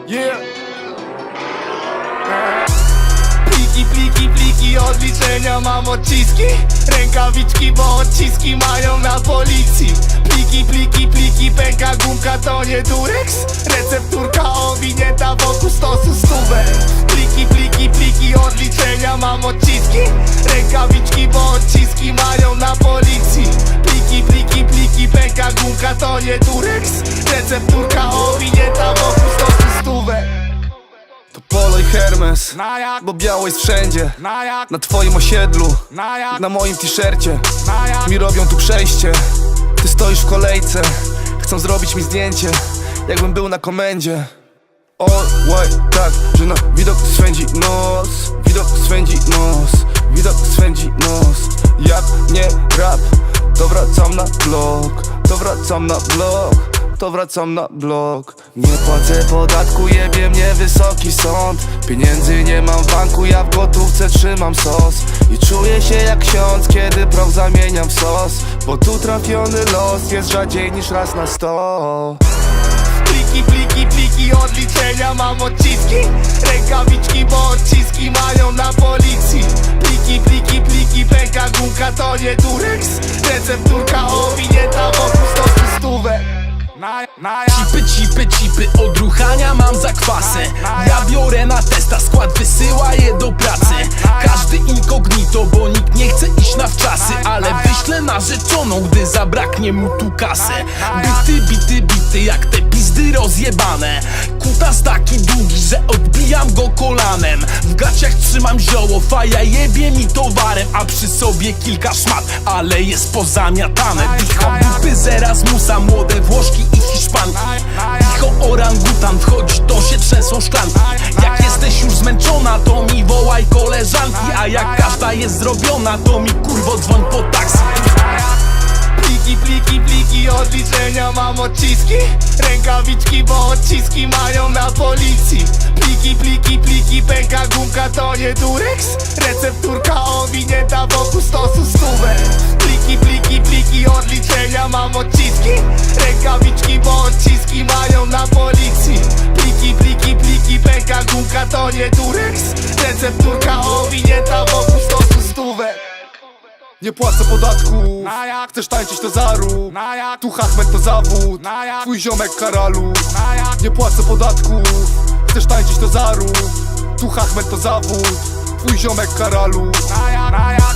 Yeah. Pliki, odliczenia mam odciski. Rękawiczki, bo odciski mają na policji. Pliki, pęka gumka, to nie durex. Recepturka owinięta wokół stosu stówek. Pliki, odliczenia mam odciski. Rękawiczki, bo odciski mają na policji. Pliki, pęka gumka, to nie durex. Recepturka owinięta wokół stosu stówek. To Polo i Hermes, Na jak? bo biało jest wszędzie. Na jak? Na twoim osiedlu, Na jak? na moim t-shircie. Na jak? Mi robią tu przejście. Ty stoisz w kolejce, chcą zrobić mi zdjęcie, jakbym był na komendzie. Tak, że na widok swędzi nos. Widok swędzi nos. Widok swędzi nos. Jak nie rap, to wracam na blok. To wracam na blok. To wracam na blok. Nie płacę podatku, jebie mnie wysoki sąd. Pieniędzy nie mam w banku, ja w gotówce trzymam sos. I czuję się jak ksiądz, kiedy proch zamieniam w sos. Bo tu trafiony los jest rzadziej niż raz na 100. Pliki, odliczenia mam odciski. Rękawiczki, bo odciski mają na policji. Pliki, pęka gumka, to nie durex. Recepturka owinięta wokół stosu stówek. Na jak? Cipy, odruchania mam zakwasy. Ja biorę na testa, skład wysyła je do pracy. Każdy incognito, bo nikt nie chce iść na wczasy. Ale wyślę narzeczoną, gdy zabraknie mu tu kasy. Bity, jak te pizdy rozjebane. Kutas taki długi, że odbijam go kolanem. W gaciach trzymam zioło, faja jebie mi towarem. A przy sobie kilka szmat, ale jest pozamiatane. Dicho dupy z Erasmusa, młode Włoszki i Hiszpanki. Dicho orangutan, wchodzi, to się trzęsą szklanki. Jak jesteś już zmęczona, to mi wołaj koleżanki. A jak każda jest zrobiona, to mi kurwo dzwoń po taksi. Pliki, odliczenia mam odciski. Rękawiczki, bo odciski mają na policji. Pliki, pęka gumka, to nie durex. Recepturka owinięta wokół stosu stówek. Pliki, odliczenia mam odciski. Rękawiczki, bo odciski mają na policji. Pliki, pęka gumka, to nie durex. Recepturka owinięta wokół stosu stówek. Nie płacę podatku. Na jak? Chcesz tańczyć to zarób. Na jak? Tu Hachmet to zawód. Na jak? Twój ziomek Karalu. Na jak? Nie płacę podatku. Chcesz tańczyć to zarób. Tu Hachmet to zawód. Twój ziomek Karalu. Na jak?